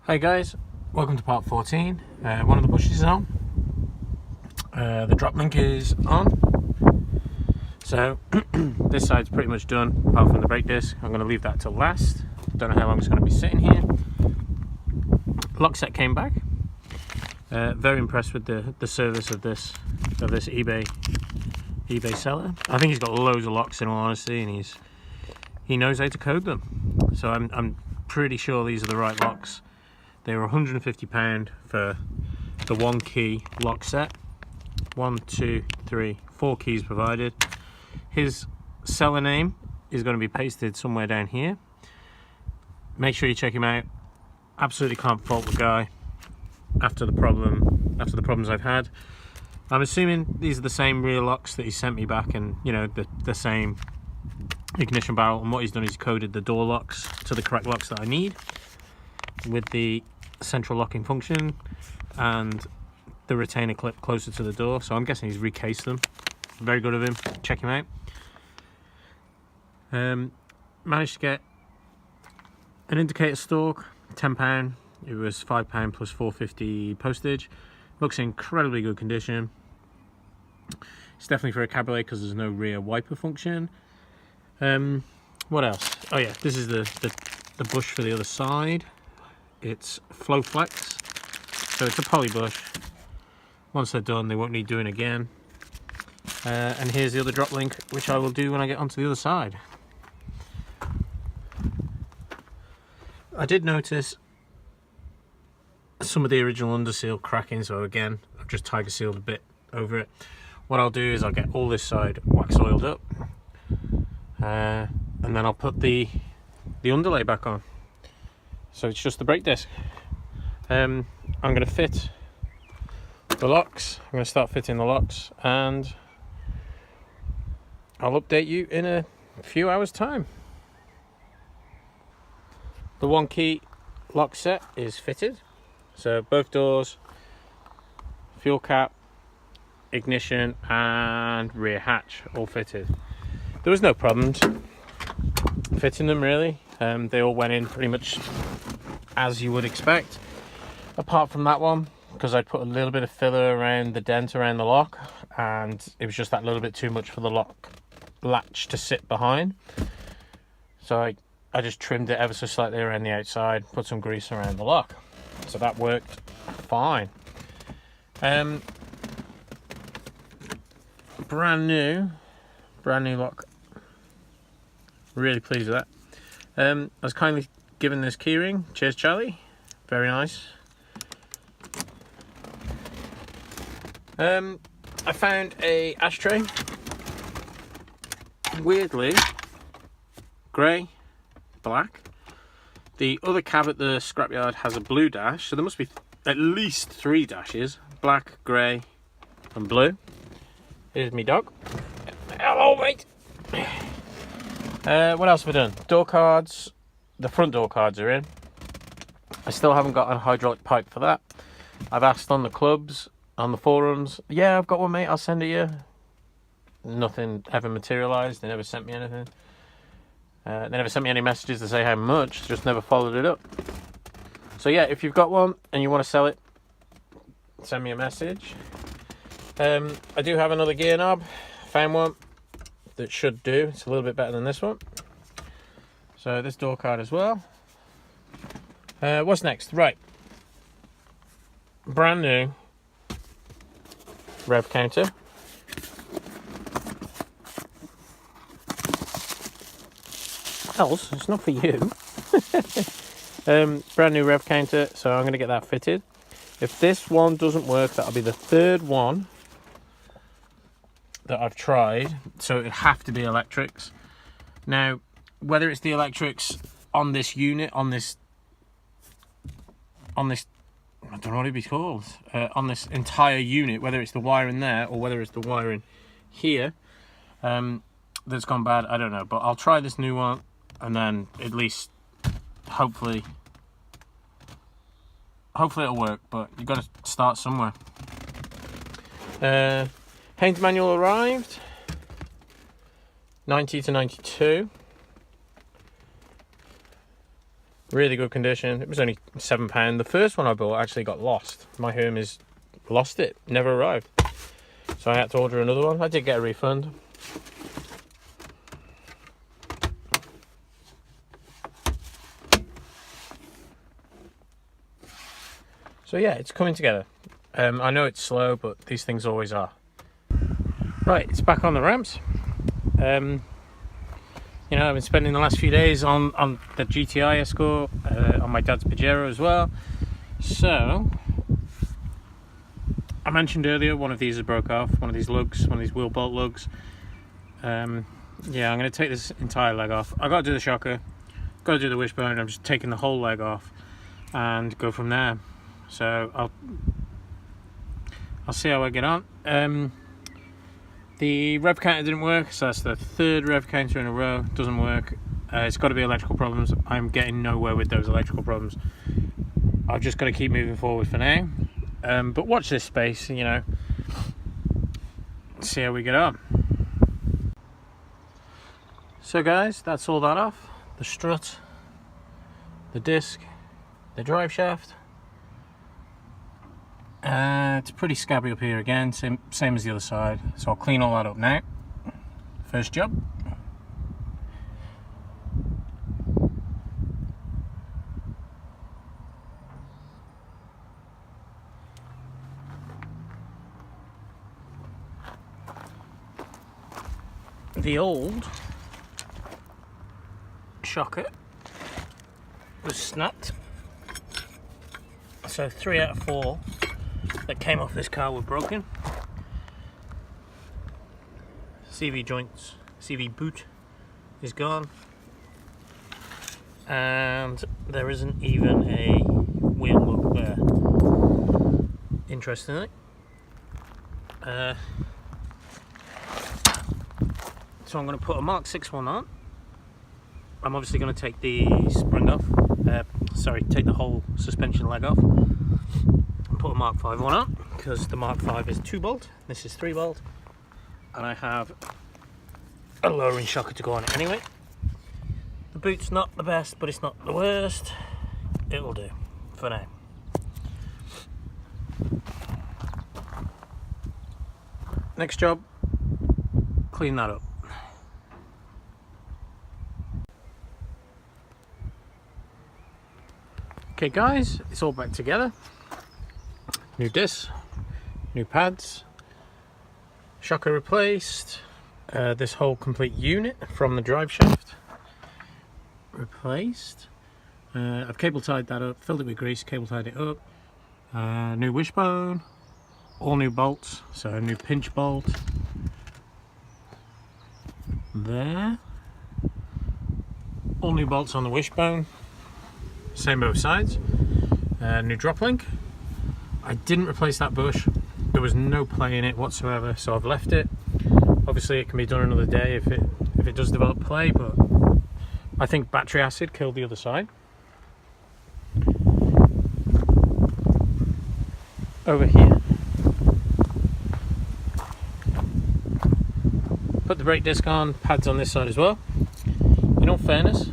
Hi guys, welcome to part 14. One of the bushes is on. The drop link is on. So this side's pretty much done, apart from the brake disc. I'm going to leave that till last. Don't know how long it's going to be sitting here. Lockset came back. Very impressed with the service of this eBay seller. I think he's got loads of locks in all honesty, and he knows how to code them. So I'm pretty sure these are the right locks. They were £150 for the one key lock set. 1, 2, 3, 4 keys provided. His seller name is going to be pasted somewhere down here. Make sure you check him out. Absolutely can't fault the guy after the problems I've had. I'm assuming these are the same rear locks that he sent me back, and you know, the same ignition barrel, and what he's done is coded the door locks to the correct locks that I need, with the central locking function and the retainer clip closer to the door. So I'm guessing he's recased them. Very good of him. Check him out. Managed to get an indicator stalk, £10. It was £5 plus £4.50 postage. Looks in incredibly good condition. It's definitely for a cabriolet because there's no rear wiper function. What else? Oh yeah, this is the bush for the other side. It's Flow Flex, so it's a poly bush. Once they're done, they won't need doing again. And here's the other drop link, which I will do when I get onto the other side. I did notice some of the original underseal cracking, so again, I've just tiger sealed a bit over it. What I'll do is I'll get all this side wax oiled up, and then I'll put the underlay back on. So it's just the brake disc. I'm going to fit the locks. I'm going to start fitting the locks, and I'll update you in a few hours time. The one key lock set is fitted, so both doors, fuel cap, ignition and rear hatch all fitted. There was no problems fitting them really. They all went in pretty much as you would expect, apart from that one, because I put a little bit of filler around the dent around the lock, and it was just that little bit too much for the lock latch to sit behind. So I just trimmed it ever so slightly around the outside, put some grease around the lock, so that worked fine. Brand new lock. Really pleased with that. I was kindly given this keyring. Cheers, Charlie. Very nice. I found a ashtray. Weirdly, grey, black. The other cab at the scrapyard has a blue dash, so there must be at least 3 dashes: black, grey, and blue. Here's me dog. Hello, mate. What else have I done? Door cards. The front door cards are in. I still haven't got a hydraulic pipe for that. I've asked on the clubs, on the forums. Yeah, I've got one, mate. I'll send it you. Nothing ever materialised. They never sent me anything. They never sent me any messages to say how much. Just never followed it up. So yeah, if you've got one and you want to sell it, send me a message. I do have another gear knob. Found one that should do. It's a little bit better than this one. So this door card as well. What's next? Right. Brand new rev counter. Else, it's not for you. Brand new rev counter, so I'm going to get that fitted. If this one doesn't work, that'll be the 3rd one that I've tried, so it'd have to be electrics. Now, whether it's the electrics on this unit, on this, I don't know what it'd be called, on this entire unit, whether it's the wiring there or whether it's the wiring here that's gone bad, I don't know. But I'll try this new one, and then at least hopefully it'll work. But you've got to start somewhere. Paint manual arrived, 90 to 92. Really good condition. It was only £7. The first one I bought actually got lost. My Hermes lost it, never arrived. So I had to order another one. I did get a refund. So yeah, it's coming together. I know it's slow, but these things always are. Right, it's back on the ramps. You know, I've been spending the last few days on the GTI Escort, on my dad's Pajero as well. So, I mentioned earlier one of these has broke off, one of these lugs, one of these wheel bolt lugs. Yeah, I'm going to take this entire leg off. I've got to do the shocker, got to do the wishbone. I'm just taking the whole leg off and go from there. So I'll see how I get on. The rev counter didn't work, so that's the third rev counter in a row. Doesn't work. It's got to be electrical problems. I'm getting nowhere with those electrical problems. I've just got to keep moving forward for now. But watch this space, you know. See how we get on. So guys, that's all that off. The strut, the disc, the drive shaft. It's pretty scabby up here again, same as the other side, so I'll clean all that up now. First job. The old shocker was snapped, so 3 out of 4 that came off this car were broken. CV joints, CV boot is gone, and there isn't even a wheel lug there, interestingly. So I'm going to put a Mark 6 one on. I'm obviously going to take the spring off, take the whole suspension leg off. Put a Mark 5 one on, because the Mark 5 is 2 bolt, this is 3 bolt, and I have a lowering shocker to go on it anyway. The boot's not the best, but it's not the worst. It'll do for now. Next job, clean that up. Okay guys, it's all back together. New discs, new pads, shocker replaced, this whole complete unit from the drive shaft replaced. I've cable tied that up, filled it with grease, cable tied it up. New wishbone, all new bolts, so a new pinch bolt there. All new bolts on the wishbone, same both sides. New drop link. I didn't replace that bush. There was no play in it whatsoever, so I've left it. Obviously it can be done another day if it does develop play, but I think battery acid killed the other side. Over here, put the brake disc on, pads on this side as well. In all fairness,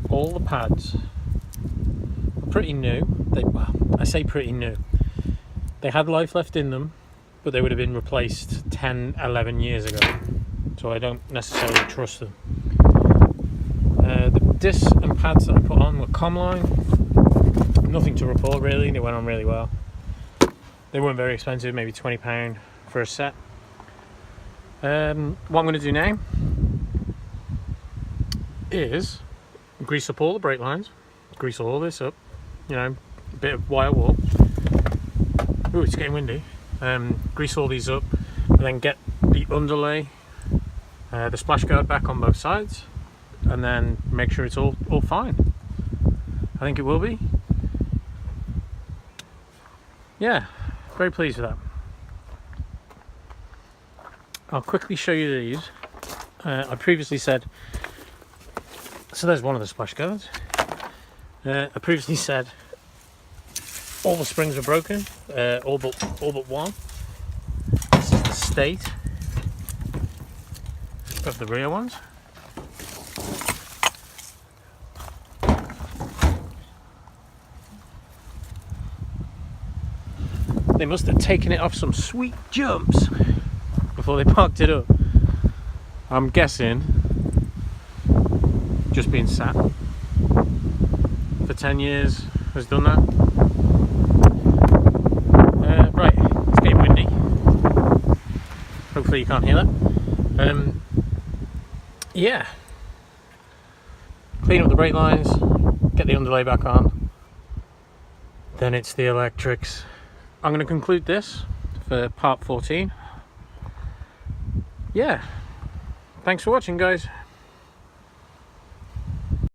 all the pads are pretty new. Well, I say pretty new. They had life left in them, but they would have been replaced 10, 11 years ago. So I don't necessarily trust them. The discs and pads that I put on were Comline. Nothing to report really, they went on really well. They weren't very expensive, maybe £20 for a set. What I'm going to do now is grease up all the brake lines, grease all this up, you know, a bit of wire wool. Ooh, it's getting windy. Grease all these up, and then get the underlay, the splash guard back on both sides, and then make sure it's all fine. I think it will be. Yeah, very pleased with that. I'll quickly show you these. I previously said, so there's one of the splash guards. I previously said all the springs were broken, all but one. This is the state of the rear ones. They must have taken it off some sweet jumps before they parked it up. I'm guessing just being sat for 10 years has done that. Right, it's getting windy. Hopefully you can't hear that. Yeah. Clean up the brake lines, get the underlay back on. Then it's the electrics. I'm going to conclude this for part 14. Yeah. Thanks for watching, guys.